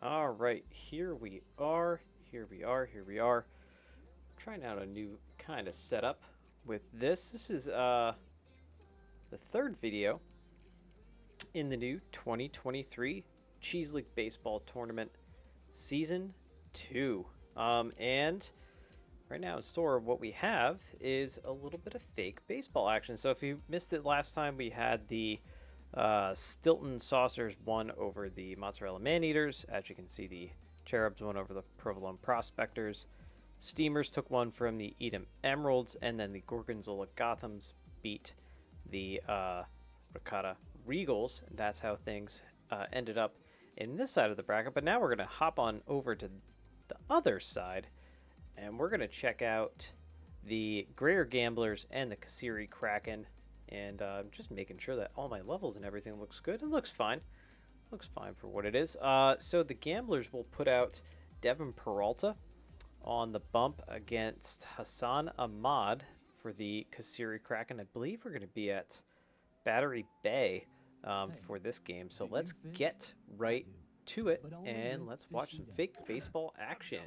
All right, here we are. Here we are. Here we are. Trying out a new kind of setup with this. This is the third video in the new 2023 Cheese League Baseball Tournament Season 2. And right now in store, what we have is a little bit of fake baseball action. So if you missed it last time, we had the Stilton Saucers won over the Mozzarella Maneaters. As you can see, the Cherubs won over the Provolone Prospectors. Steamers took one from the Edam Emeralds, and then the Gorgonzola Gothams beat the Ricotta Regals. That's how things ended up in this side of the bracket. But now we're going to hop on over to the other side, and we're going to check out the Gruyere Gamblers and the Kasseri Kraken. And just making sure that all my levels and everything looks good. It looks fine. Looks fine for what it is. So the Gamblers will put out Devin Peralta on the bump against Hassan Ahmad for the Kasseri Kraken. I believe we're going to be at Battery Bay for this game. So let's get right to it and let's watch some fake baseball action.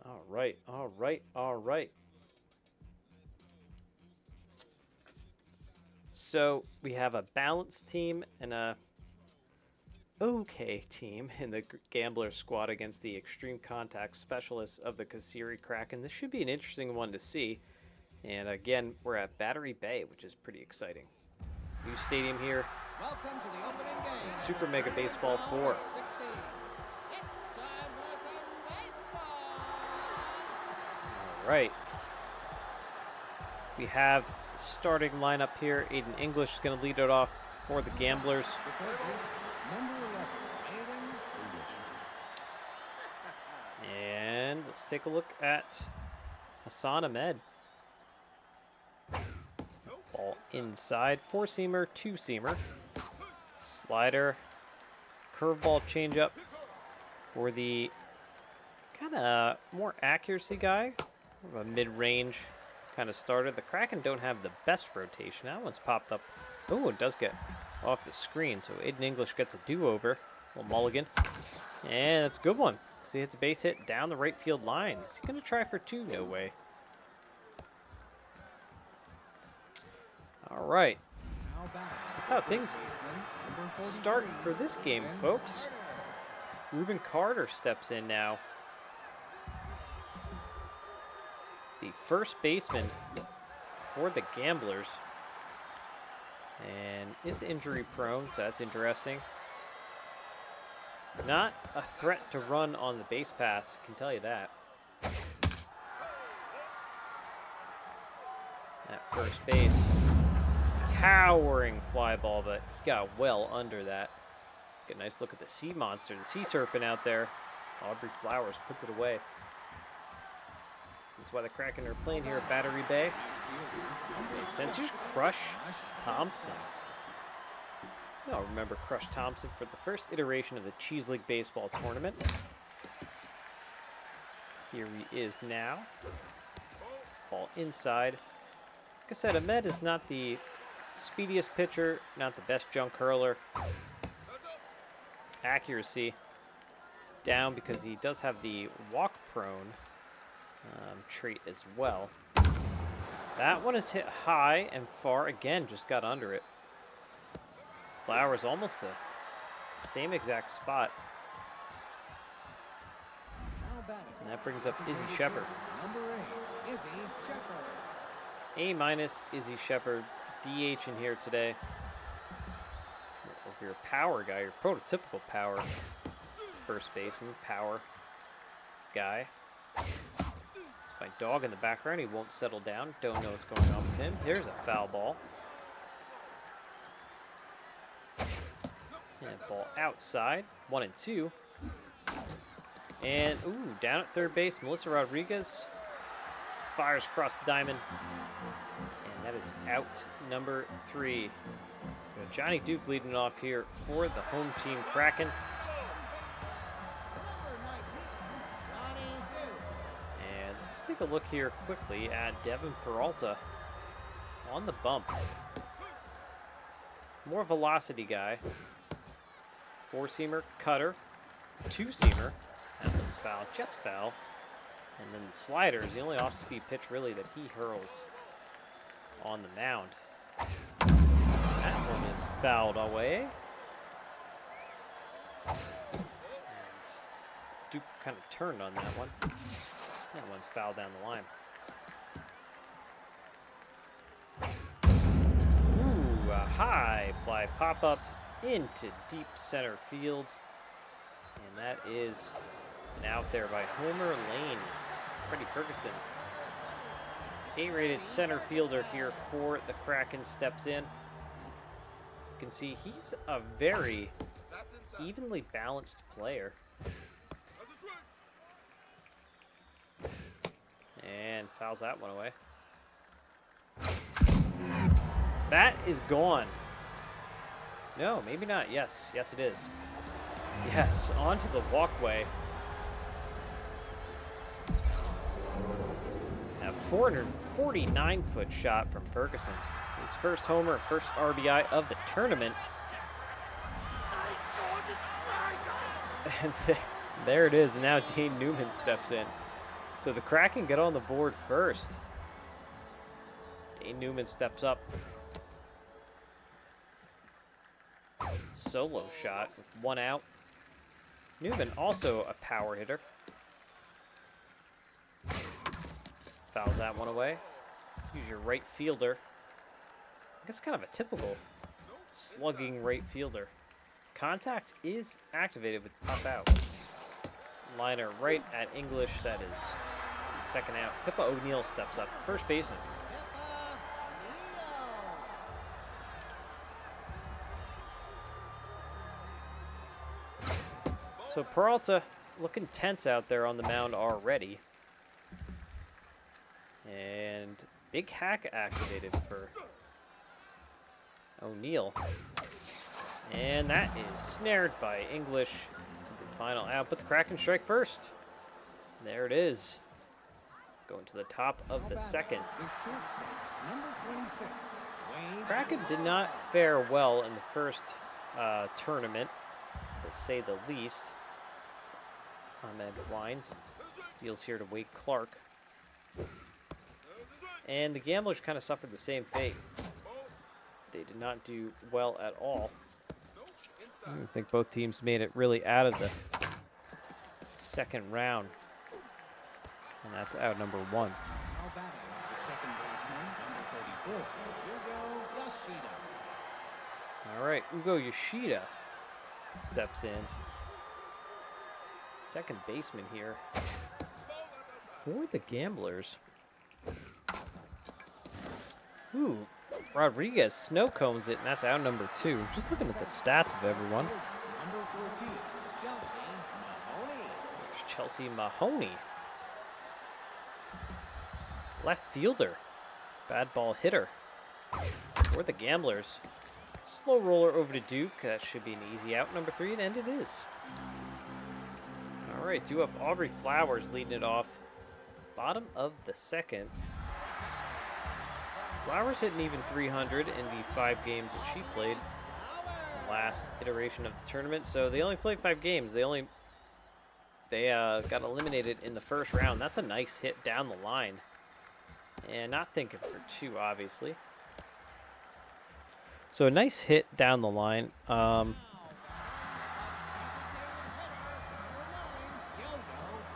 All right, all right, all right. So we have a balanced team and a okay team in the Gambler squad against the extreme contact specialists of the Kasseri Kraken. This should be an interesting one to see. And again, we're at Battery Bay, which is pretty exciting. New stadium here. Welcome to the opening game. Super Mega Baseball 4. It's time for some baseball. All right. We have the starting lineup here. Aiden English is going to lead it off for the Gamblers. The third baseman, number 11, Aiden English. And let's take a look at Hassan Ahmed. Ball inside, four-seamer, two-seamer. Slider, curveball changeup for the kind of more accuracy guy. More of a mid-range kind of starter. The Kraken don't have the best rotation. That one's popped up. Oh, it does get off the screen. So Aiden English gets a do-over. Little mulligan. And that's a good one. So he hits a base hit down the right field line. Is he going to try for two? No way. All right. That's how things start for this game, folks. Ruben Carter steps in now. The first baseman for the Gamblers. And is injury prone, so that's interesting. Not a threat to run on the base pass, I can tell you that. At first base. Towering fly ball, but he got well under that. Get a nice look at the sea monster, the sea serpent out there. Aubrey Flowers puts it away. That's why the Kraken are playing here at Battery Bay. Makes sense. Here's Crush Thompson. Y'all remember Crush Thompson for the first iteration of the Cheese League Baseball Tournament. Here he is now. Ball inside. Like I said, Ahmed is not the speediest pitcher, not the best junk hurler. Accuracy down because he does have the walk prone trait as well. That one is hit high and far. Again, just got under it. Flowers almost the same exact spot. And that brings up Izzy Shepard. Number 8, Izzy Shepard. A-minus Izzy Shepard. DH in here today. If you're a power guy, your prototypical power first baseman, power guy. It's my dog in the background. He won't settle down. Don't know what's going on with him. Here's a foul ball. And ball outside. 1-2. And, ooh, down at third base, Melissa Rodriguez fires across the diamond. And that is out number 3. Johnny Duke leading off here for the home team Kraken. And let's take a look here quickly at Devin Peralta on the bump. More velocity guy. Four-seamer, cutter, two-seamer. That one's foul, just foul. And then the slider is the only off-speed pitch really that he hurls on the mound. That one is fouled away. And Duke kind of turned on that one. That one's fouled down the line. Ooh, a high fly pop-up into deep center field. And that is an out there by Homer Lane. Freddie Ferguson. A-rated center fielder here for the Kraken steps in. You can see he's a very evenly balanced player. And fouls that one away. That is gone. No, maybe not. Yes, yes it is. Yes, onto the walkway. A 449-foot shot from Ferguson. His first homer, first RBI of the tournament. And there it is. And now Dane Newman steps in. So the Kraken get on the board first. Dane Newman steps up. Solo shot with one out. Newman also a power hitter. Fouls that one away. Use your right fielder. I guess kind of a typical slugging right fielder. Contact is activated with the top out. Liner right at English. That is the second out. Pippa O'Neill steps up. First baseman. So Peralta looking tense out there on the mound already. And big hack activated for O'Neill. And that is snared by English. The final out, but the Kraken strike first. There it is. Going to the top of the second. Kraken did not fare well in the first tournament, to say the least. Ahmed Wines deals here to Wade Clark. And the Gamblers kind of suffered the same fate. They did not do well at all. I think both teams made it really out of the second round. And that's out number one. Now batting, the second baseman, number 34, Ugo Yoshida. All right, Ugo Yoshida steps in. Second baseman here for the Gamblers. Ooh, Rodriguez snow cones it, and that's out number two. Just looking at the stats of everyone. Number 14, Chelsea Mahoney. There's Chelsea Mahoney. Left fielder. Bad ball hitter for the Gamblers. Slow roller over to Duke. That should be an easy out. Number three, and it is. All right, due up Aubrey Flowers leading it off. Bottom of the second. Flowers hitting even 300 in the 5 games that she played. The last iteration of the tournament. So they only played 5 games. They got eliminated in the first round. That's a nice hit down the line. And not thinking for 2, obviously. So a nice hit down the line.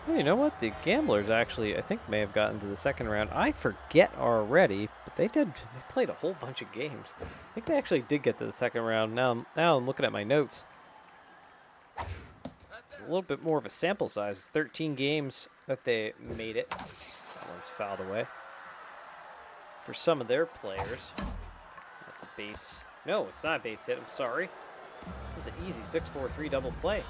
Well, you know what? The Gamblers actually, I think, may have gotten to the second round. I forget already, but they did. They played a whole bunch of games. I think they actually did get to the second round. Now I'm looking at my notes. A little bit more of a sample size. 13 games that they made it. That one's fouled away. For some of their players. That's a base. No, it's not a base hit. I'm sorry. It's an easy 6-4-3 double play.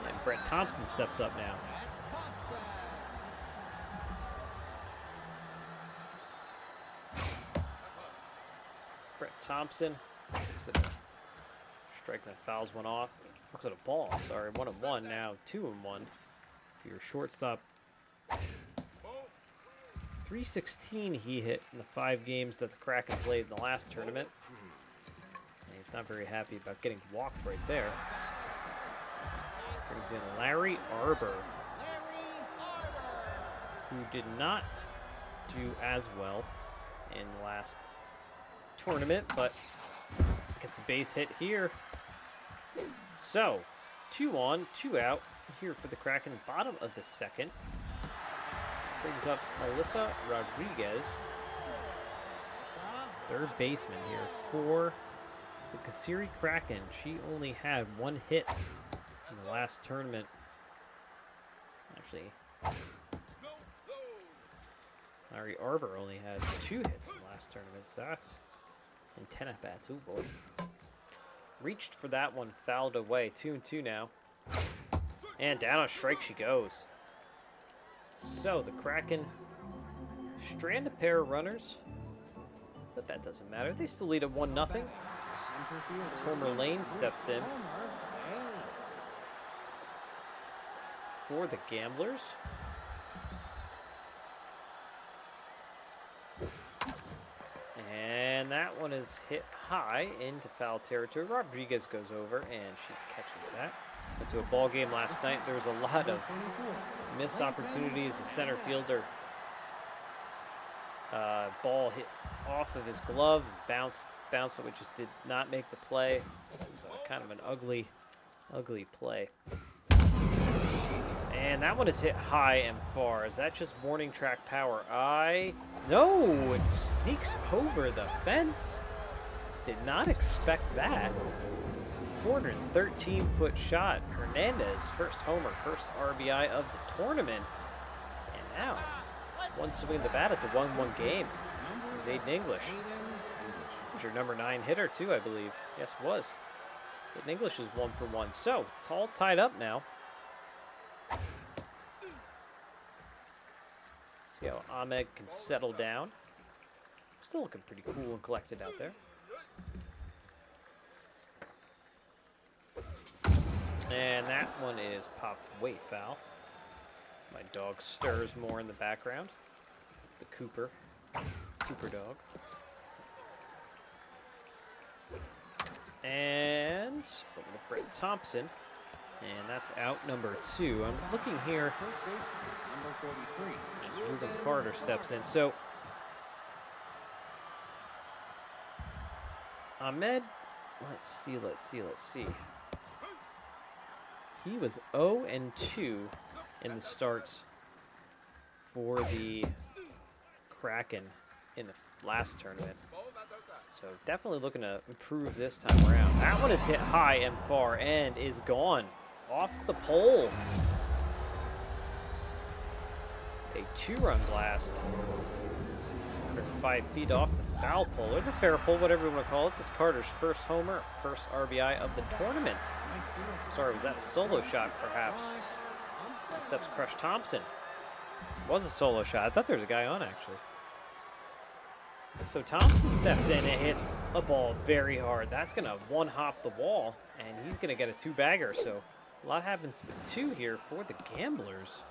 And Brett Thompson steps up now. Brett Thompson looks at a strike that fouls one off. Looks at a ball. I'm sorry, 1-1 now, 2-1 for your shortstop. 316 he hit in the 5 games that the Kraken played in the last tournament. And He's not very happy about getting walked right there. Brings in Larry Arbor, who did not do as well in the last tournament, but gets a base hit here. So, 2 on, 2 out here for the Kraken, bottom of the second. Brings up Melissa Rodriguez, third baseman here for the Kasseri Kraken. She only had 1 hit in the last tournament. Actually, Larry Arbor only had 2 hits in the last tournament, so that's in 10 at-bats. Oh boy. Reached for that one, fouled away. 2-2 now. And down on strike she goes. So the Kraken strand a pair of runners, but that doesn't matter. They still lead at 1-0. As Homer Lane steps in for the Gamblers. And that one is hit high into foul territory. Rodriguez goes over and she catches that. Went to a ball game last night. There was a lot of missed opportunities. The center fielder ball hit off of his glove, bounced it, which just did not make the play. It was kind of an ugly play. And that one is hit high and far. Is that just warning track power? No, it sneaks over the fence. Did not expect that. 413-foot shot. Hernandez, first homer, first RBI of the tournament. And now, one swing of the bat. It's a 1-1 game. Here's Aiden English. He's your number 9 hitter too, I believe. Yes, it was. Aiden English is 1 for 1. So, it's all tied up now. See how Ahmed can settle down. Still looking pretty cool and collected out there. And that one is popped way foul. My dog stirs more in the background. The Cooper dog. And over to Brett Thompson. And that's out number 2. I'm looking here. Number 43. As Ruben Carter steps in. So Ahmed, let's see. He was 0-2 in the starts for the Kraken in the last tournament. So definitely looking to improve this time around. That one is hit high and far and is gone. Off the pole. A 2-run blast. 105 feet off the foul pole, or the fair pole, whatever you want to call it. That's Carter's first homer, first RBI of the tournament. Sorry, was that a solo shot, perhaps? And steps Crush Thompson. It was a solo shot. I thought there was a guy on, actually. So Thompson steps in and hits a ball very hard. That's going to one-hop the wall, and he's going to get a 2-bagger. So a lot happens with 2 here for the Gamblers.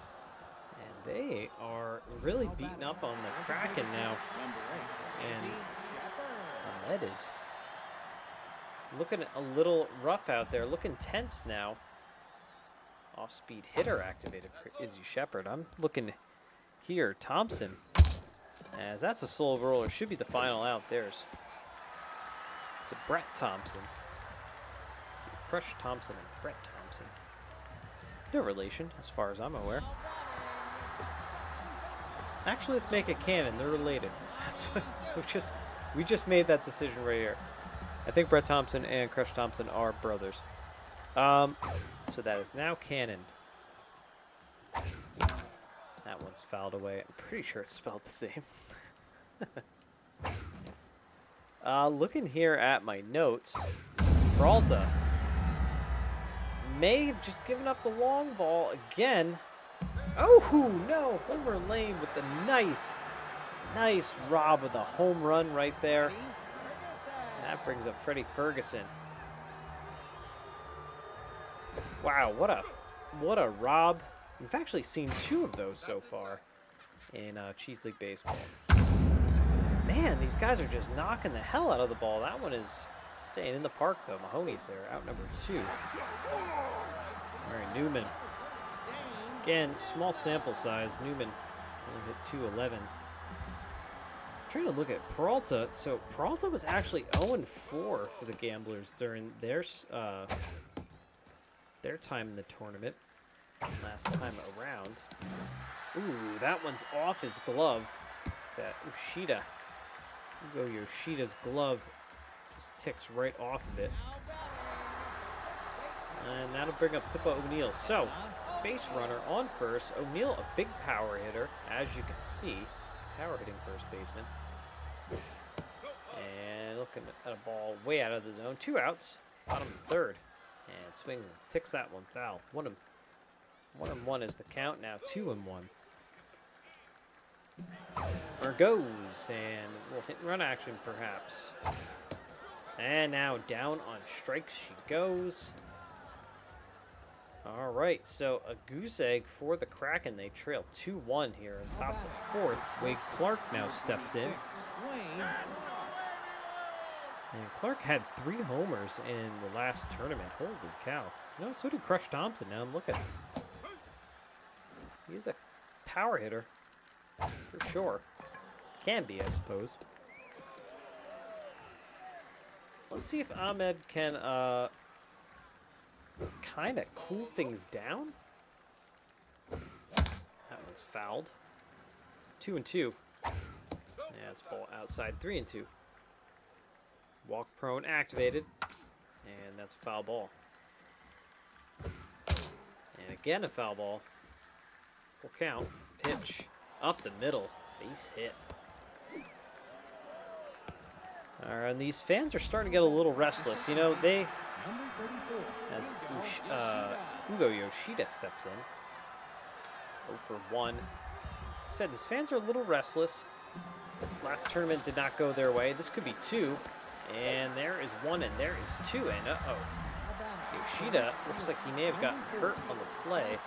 And they are really beating up on the Kraken now. And Ahmed is looking a little rough out there, looking tense now. Off-speed hitter activated for Izzy Shepard. I'm looking here, Thompson, as that's a slow roller. Should be the final out. There's to Brett Thompson. Crush Thompson and Brett Thompson. No relation, as far as I'm aware. Actually, let's make it canon. They're related. That's what we just made that decision right here. I think Brett Thompson and Crush Thompson are brothers. So that is now canon. That one's fouled away. I'm pretty sure it's spelled the same. Looking here at my notes, Peralta may have just given up the long ball again. Oh, no. Homer Lane with the nice rob of the home run right there. And that brings up Freddie Ferguson. Wow, what a rob. We've actually seen 2 of those so far in Cheese League Baseball. Man, these guys are just knocking the hell out of the ball. That one is Staying in the park, though. Mahoney's there, out number 2. All right, Newman. Again, small sample size. Newman only hit 211. Trying to look at Peralta. So Peralta was actually 0-4 for the Gamblers during their time in the tournament last time around. Ooh, that one's off his glove. It's that Ushida. Ugo Yoshida's glove just ticks right off of it. And that'll bring up Pippa O'Neill. So, base runner on first. O'Neill, a big power hitter, as you can see. Power hitting first baseman. And looking at a ball way out of the zone. 2 outs. Bottom of the 3rd. And swings and ticks that one foul. 1-1 is the count now. 2-1. There goes. And a little hit and run action perhaps. And now down on strikes she goes. All right, so a goose egg for the Kraken. They trail 2-1 here on top of the 4th. Wade Clark now steps in. And Clark had 3 homers in the last tournament. Holy cow. You know, so did Crush Thompson. Now I'm looking. He's a power hitter, for sure. Can be, I suppose. Let's see if Ahmed can kind of cool things down. That one's fouled. 2-2. Yeah, it's ball outside. 3-2. Walk prone activated. And that's a foul ball. And again a foul ball. Full count. Pitch. Up the middle. Base hit. Alright, and these fans are starting to get a little restless. You know, they... As Ugo Yoshida steps in. 0-for-1. Said these fans are a little restless. Last tournament did not go their way. This could be 2. And there is 1 and there is 2. And uh-oh. Yoshida looks like he may have gotten hurt on the play.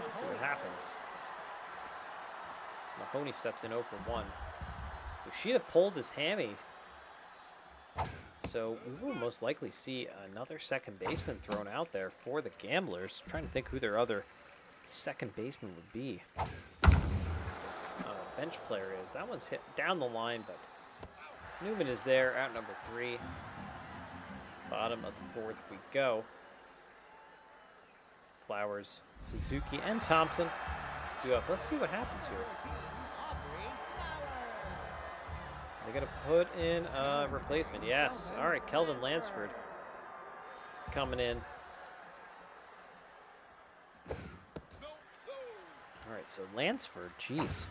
Let's see what happens. Mahoney steps in 0-for-1. Yoshida pulled his hammy. So we will most likely see another second baseman thrown out there for the Gamblers. I'm trying to think who their other second baseman would be. Bench player is. That one's hit down the line, but Newman is there, out number 3. Bottom of the 4th we go. Flowers, Suzuki, and Thompson due up. Let's see what happens here. They're going to put in a replacement. Yes. All right, Kelvin Lansford coming in. All right, so Lansford, jeez.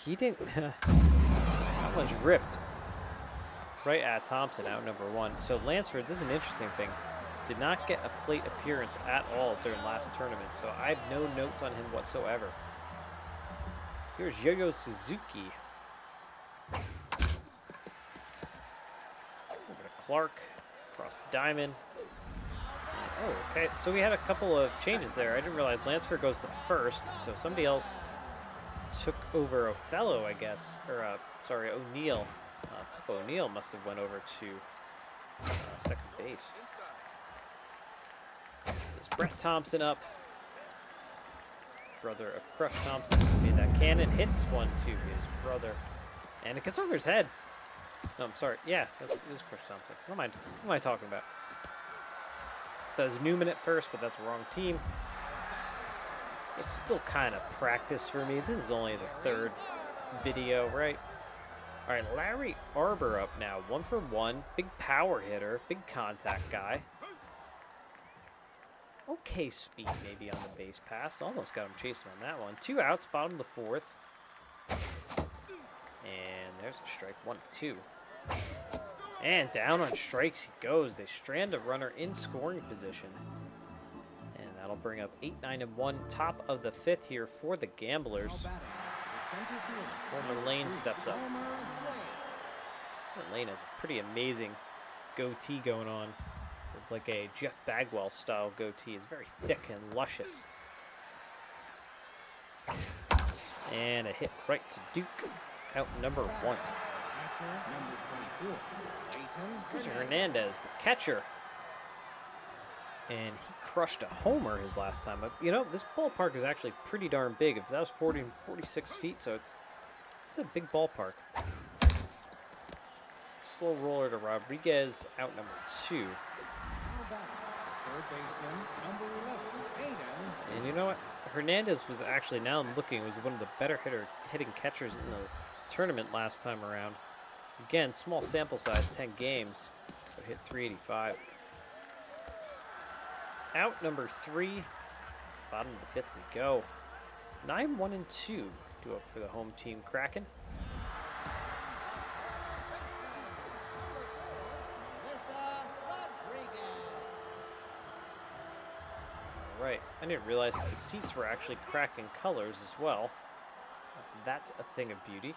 He didn't... that one's ripped. Right at Thompson, out number 1. So Lansford, this is an interesting thing. Did not get a plate appearance at all during last tournament, so I have no notes on him whatsoever. Here's Yo-Yo Suzuki. Over to Clark. Across Diamond. Oh, okay. So we had a couple of changes there. I didn't realize Lansford goes to first, so somebody else took over Othello, I guess. Or, sorry, O'Neill. O'Neill must have went over to second base. There's Brett Thompson up. Brother of Crush Thompson made that cannon, hits one to his brother, and it gets over his head. No, I'm sorry. Yeah, it was Crush Thompson. Never mind. What am I talking about? That was Newman at first, but that's the wrong team. It's still kind of practice for me. This is only the 3rd video, right? All right, Larry Arbor up now, 1-for-1. Big power hitter, big contact guy. Okay speed maybe on the base pass. Almost got him chasing on that one. 2 outs, bottom of the 4th. And there's a strike, 1-2. And down on strikes he goes. They strand a runner in scoring position. And that'll bring up 8-9-1, top of the 5th here for the Gamblers. Homer Lane steps up. Homer Lane has a pretty amazing goatee going on. So it's like a Jeff Bagwell style goatee. It's very thick and luscious. And a hit right to Duke, out number 1. number 24. Peyton Here's Hernandez. Hernandez, the catcher. And he crushed a homer his last time. You know, this ballpark is actually pretty darn big. That was 46 feet, so it's a big ballpark. Slow roller to Rodriguez, out number 2. How about third baseman, number 11, Peyton. And you know what? Hernandez was actually, now I'm looking, was one of the better hitting catchers in the tournament last time around. Again, small sample size, 10 games, but hit 385. Out number 3, bottom of the 5th we go. 9-1-2 due up for the home team Kraken. All right, I didn't realize that the seats were actually Kraken colors as well. That's a thing of beauty.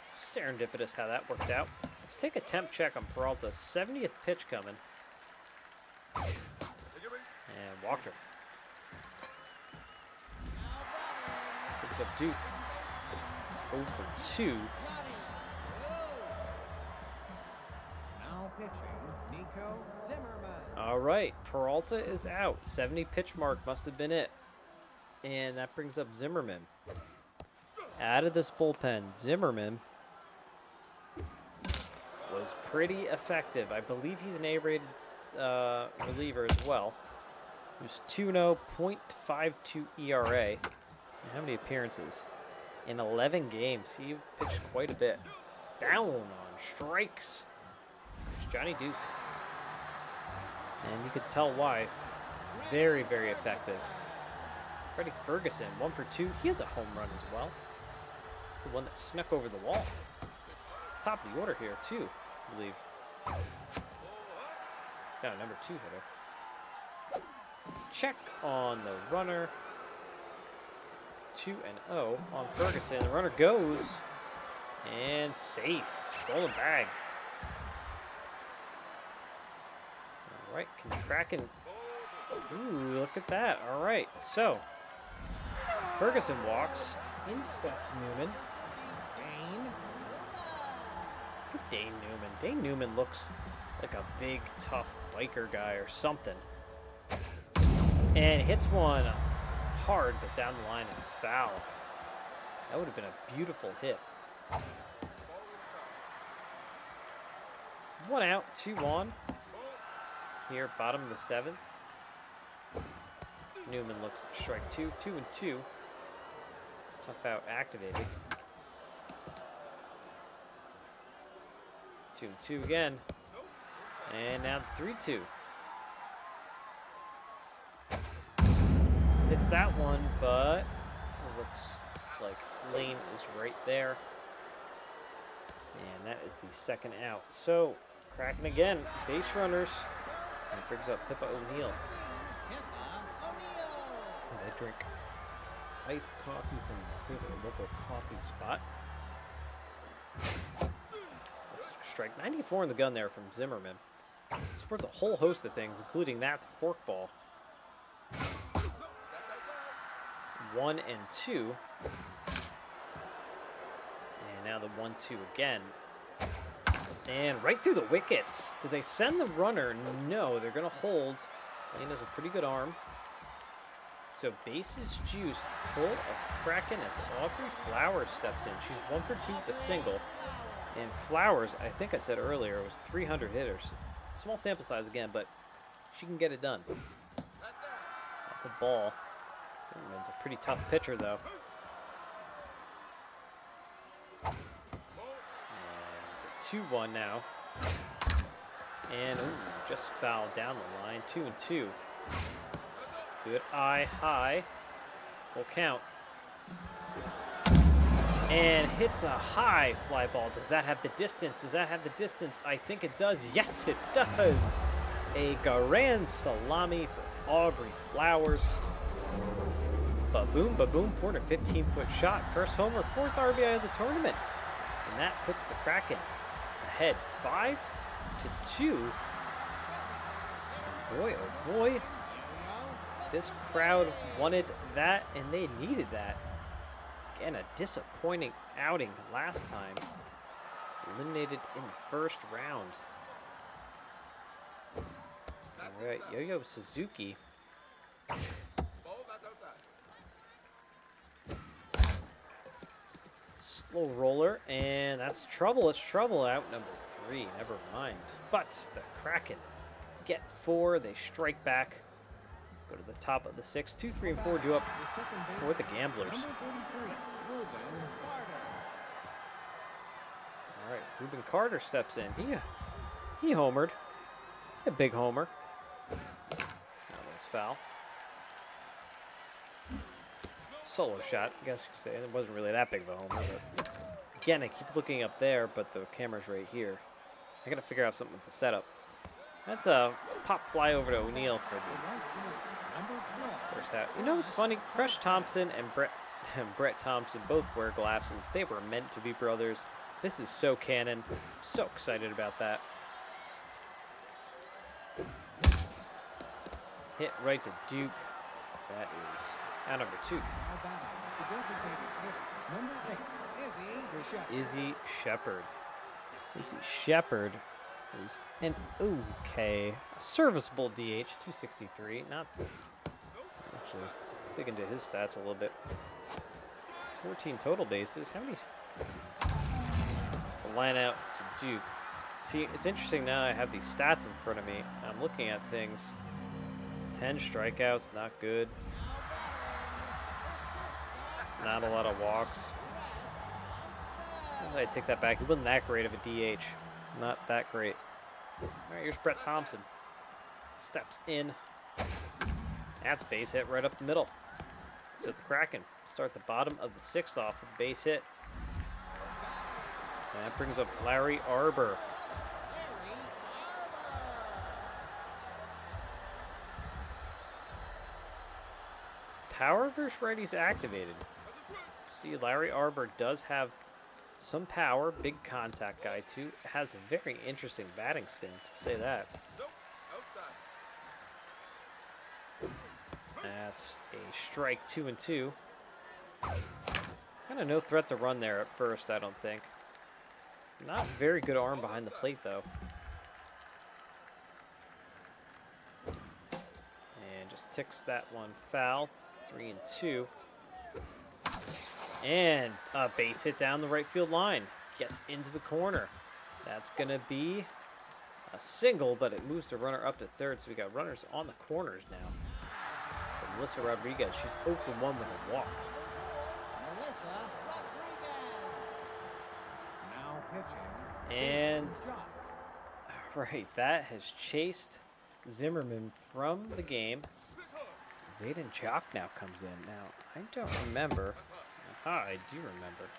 Serendipitous how that worked out. Let's take a temp check on Peralta's 70th pitch coming. And walked her. Picks up Duke. It's 0 for 2. Now pitching, Nico Zimmerman. All right, Peralta is out. 70 pitch mark must have been it. And that brings up Zimmerman. Out of this bullpen, Zimmerman was pretty effective. I believe he's an A-rated reliever as well. He was 2-0, .52 ERA. And how many appearances? In 11 games. He pitched quite a bit. Down on strikes. It's Johnny Duke. And you could tell why. Very, very effective. Freddie Ferguson, 1 for 2. He has a home run as well. It's the one that snuck over the wall. Top of the order here, too, I believe. No, number 2 hitter. Check on the runner. 2-0 on Ferguson. The runner goes. And safe. Stolen bag. All right, can Kraken... Ooh, look at that. All right, so Ferguson walks. In steps Newman. Look at Dane Newman. Dane Newman looks like a big, tough biker guy or something. And hits one hard, but down the line and foul. That would have been a beautiful hit. 1 out, 2 on. Here, bottom of the 7th. Newman looks at strike 2, 2-2. Tough out activated. 2-2 again. And now 3-2. Hits that one, but it looks like Lane is right there. And that is the 2nd out. So, Kraken again, base runners. And it brings up Pippa O'Neill. And I drink iced coffee from my favorite local coffee spot. Strike 94 in the gun there from Zimmerman. Sports a whole host of things, including that forkball. 1 and 2. And now the 1-2 again. And right through the wickets. Do they send the runner? No, they're going to hold. Lane has a pretty good arm. So bases juiced, full of Kraken as Aubrey Flowers steps in. She's 1 for 2 with a single. And Flowers, I think I said earlier, was 300 hitters. Small sample size again, but she can get it done. That's a ball. Zimmerman's a pretty tough pitcher, though. And 2-1 now. And ooh, just fouled down the line. 2-2. Good eye high. Full count. And hits a high fly ball. Does that have the distance? Does that have the distance? I think it does. Yes, it does. A grand salami for Aubrey Flowers. Ba-boom, ba-boom, 415-foot shot. First homer, 4th RBI of the tournament. And that puts the Kraken ahead 5-2. And boy, oh boy, this crowd wanted that, and they needed that. Again, a disappointing outing last time. Eliminated in the first round. All right, Yo-Yo Suzuki. Slow roller, and that's trouble. It's trouble. Out number 3. Never mind. But the Kraken get 4. They strike back. Go to the top of the 6. 2, 3, and 4 do up for the Gamblers. Number 43, Ruben Carter. All right, Ruben Carter steps in. He homered. A big homer. That was foul. Solo shot, I guess you could say. It wasn't really that big of a homer, but again, I keep looking up there, but the camera's right here. I gotta figure out something with the setup. That's a pop fly over to O'Neal for the first out. You know what's funny? Crush Thompson and Brett Thompson both wear glasses. They were meant to be brothers. This is so canon. I'm so excited about that. Hit right to Duke. That is out number 2. Izzy Shepard. Izzy Shepard is an okay, serviceable DH, 263. Not actually. Let's dig into his stats a little bit. 14 total bases. How many? The line out to Duke. See, it's interesting now. I have these stats in front of me. I'm looking at things. 10 strikeouts, not good. Not a lot of walks. I take that back. He wasn't that great of a DH. Not that great. All right, here's Brett Thompson. Steps in. That's base hit right up the middle. So the Kraken start the bottom of the 6th off with a base hit. And that brings up Larry Arbor. Power versus righties activated. See, Larry Arbor does have some power, big contact guy too. Has a very interesting batting stance, I'll say that. That's a strike, 2 and 2. Kind of no threat to run there at first, I don't think. Not very good arm behind the plate though. And just ticks that one foul, 3 and 2. And a base hit down the right field line. Gets into the corner. That's going to be a single, but it moves the runner up to 3rd, so we got runners on the corners now. For Melissa Rodriguez, she's 0 for 1 with a walk. Melissa Rodriguez. Now pitching. And, right, that has chased Zimmerman from the game. Zayden Jock now comes in. Now, I don't remember. Aha, I do remember.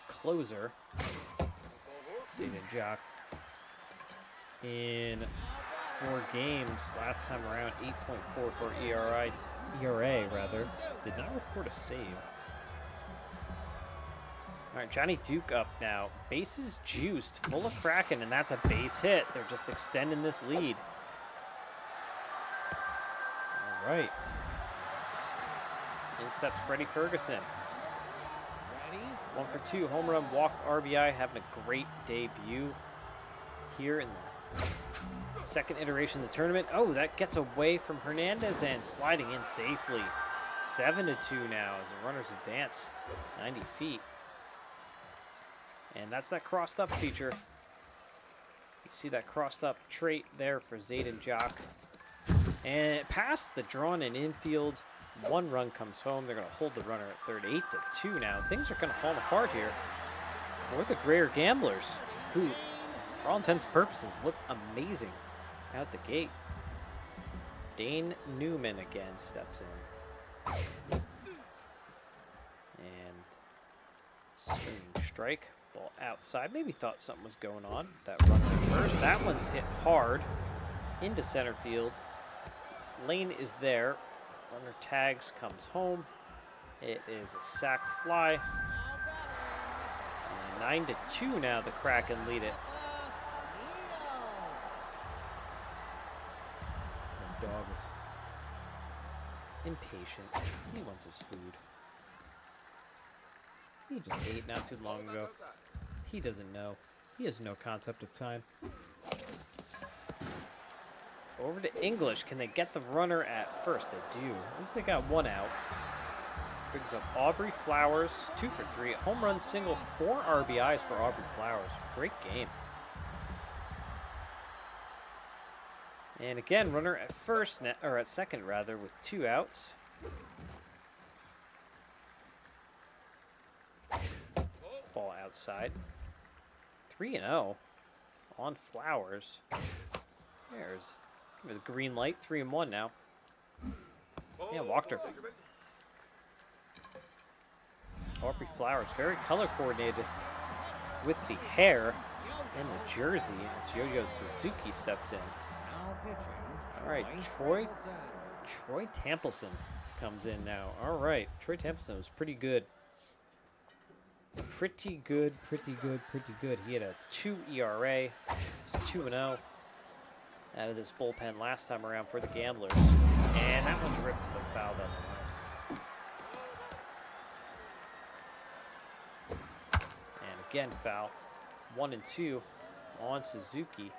Closer. Zayden Jock in 4 games last time around, 8.44 ERA rather. Did not record a save. All right, Johnny Duke up now. Bases juiced, full of Kraken, and that's a base hit. They're just extending this lead. All right. In steps Freddie Ferguson. 1 for 2, home run, walk, RBI, having a great debut here in the 2nd iteration of the tournament. Oh, that gets away from Hernandez and sliding in safely. 7-2 now as the runners advance 90 feet. And that's that crossed up feature. You see that crossed up trait there for Zayden Jock. And it passed the drawn in infield. 1 run comes home. They're going to hold the runner at 3rd, 8-2 now. Things are going to fall apart here for the Gruyere Gamblers, who, for all intents and purposes, looked amazing out the gate. Dane Newman again steps in. And swinging strike. Ball outside. Maybe thought something was going on. That run at first. That one's hit hard into center field. Lane is there. Runner tags, comes home. It is a sac fly. And 9-2 now. The Kraken lead it. impatient. He wants his food. He just ate not too long ago. He doesn't know. He has no concept of time. Over to English. Can they get the runner at first? They do. At least they got one out. Brings up Aubrey Flowers. 2 for 3. Home run single. 4 RBIs for Aubrey Flowers. Great game. And again, runner at first, or at second rather, with 2 outs. Ball outside. 3-0 on Flowers. There's the green light. 3-1 now. Yeah, walked her. Aubrey Flowers, very color coordinated with the hair and the jersey. As Yo-Yo Suzuki steps in. All right, Troy Tampleson comes in now. All right, Troy Tampleson was pretty good. Pretty good. He had a 2 ERA. It's 2-0 out of this bullpen last time around for the Gamblers. And that one's ripped but fouled out of the line. And again, foul. 1-2 on Suzuki.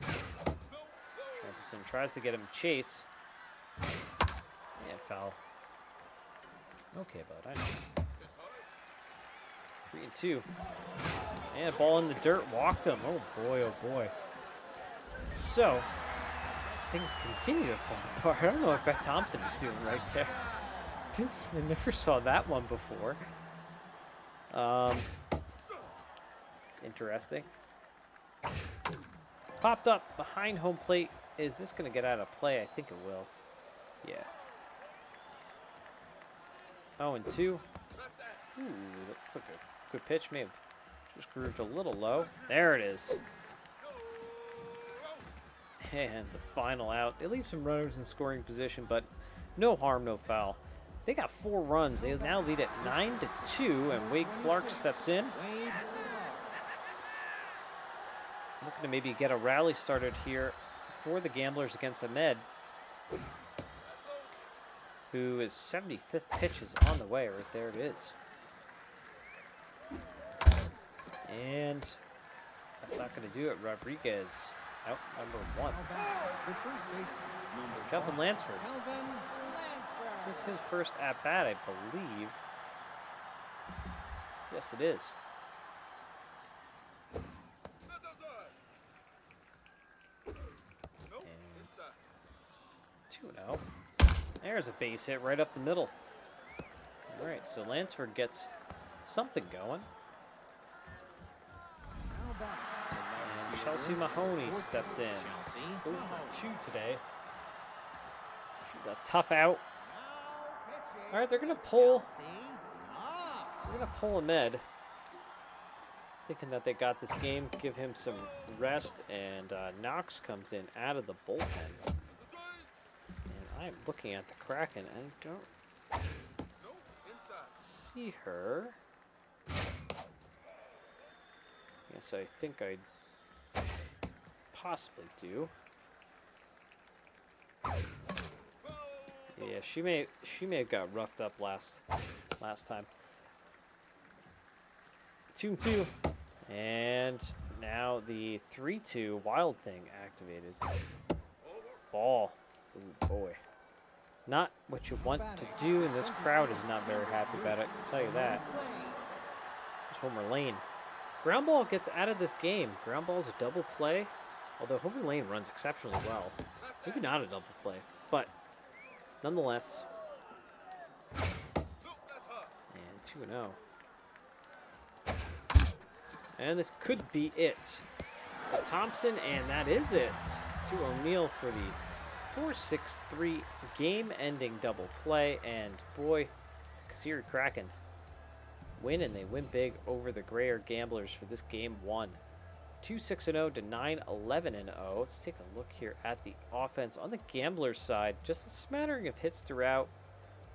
Tampleson tries to get him chase. And foul. Okay, bud, I know. 3-2. And ball in the dirt, walked him. Oh boy, oh boy. So, things continue to fall apart. I don't know what Beth Thompson is doing right there. I never saw that one before. Interesting. Popped up behind home plate. Is this going to get out of play? I think it will. Yeah. 0-2. Ooh, looks like a good pitch. May have just grooved a little low. There it is. And the final out. They leave some runners in scoring position, but no harm, no foul. They got 4 runs. They now lead at 9-2, and Wade Clark steps in. Looking to maybe get a rally started here for the Gamblers against Ahmed, who is 75th pitch is on the way. Right there it is. And that's not going to do it. Rodriguez out number 1. Kelvin Lansford. This is his first at-bat, I believe. Yes, it is. And 2-0. There's a base hit right up the middle. All right, so Lansford gets something going. And Chelsea Mahoney steps in. 0 for 2 today. She's a tough out. All right, they're gonna pull. They're gonna pull Ahmed, thinking that they got this game. Give him some rest, and Knox comes in out of the bullpen. And I'm looking at the Kraken and don't see her. Yes, I think I possibly do. Yeah, she may have got roughed up last time. 2-2, and now the 3-2 Wild Thing activated. Ball. Ooh boy, not what you want to do, and this crowd is not very happy about it. I'll tell you that. There's Homer Lane. Ground ball gets out of this game. Ground ball is a double play, although Homer Lane runs exceptionally well. Maybe not a double play, but nonetheless. And 2-0. And this could be it. To Thompson, and that is it. To O'Neill for the 4-6-3 game-ending double play. And boy, Kasseri Kraken win, and they win big over the Gruyere Gamblers for this game 1. 2-6-0 to 9-11-0. Let's take a look here at the offense on the Gamblers side. Just a smattering of hits throughout.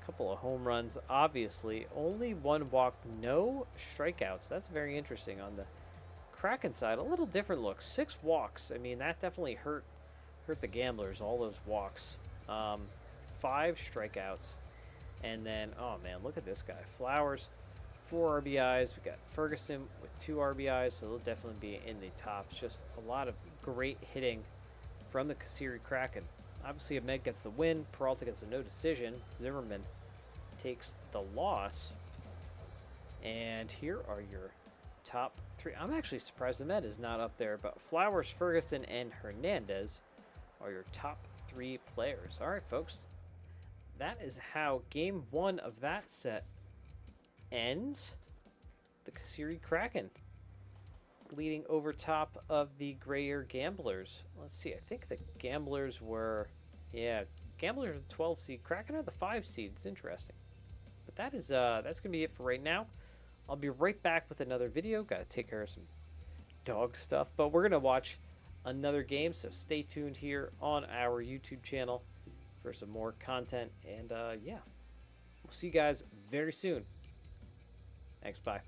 A couple of home runs, obviously. Only 1 walk, no strikeouts. That's very interesting. On the Kraken side, a little different look. 6 walks. I mean, that definitely hurt the Gamblers, all those walks. 5 strikeouts. And then, oh man, look at this guy. Flowers, 4 RBIs. We got Ferguson with 2 RBIs, so they'll definitely be in the top. It's just a lot of great hitting from the Kasseri Kraken. Obviously, Ahmed gets the win. Peralta gets a no decision. Zimmerman takes the loss. And here are your top 3. I'm actually surprised Ahmed is not up there, but Flowers, Ferguson, and Hernandez are your top 3 players. All right, folks. That is how game 1 of that set ends. The Kasseri Kraken leading over top of the Gruyere Gamblers. Let's see. I think the Gamblers were, Gamblers are the 12 seed. Kraken are the 5 seed. It's interesting. But that is that's gonna be it for right now. I'll be right back with another video. Got to take care of some dog stuff, but we're gonna watch another game. So stay tuned here on our YouTube channel for some more content. And yeah, we'll see you guys very soon. Thanks. Bye.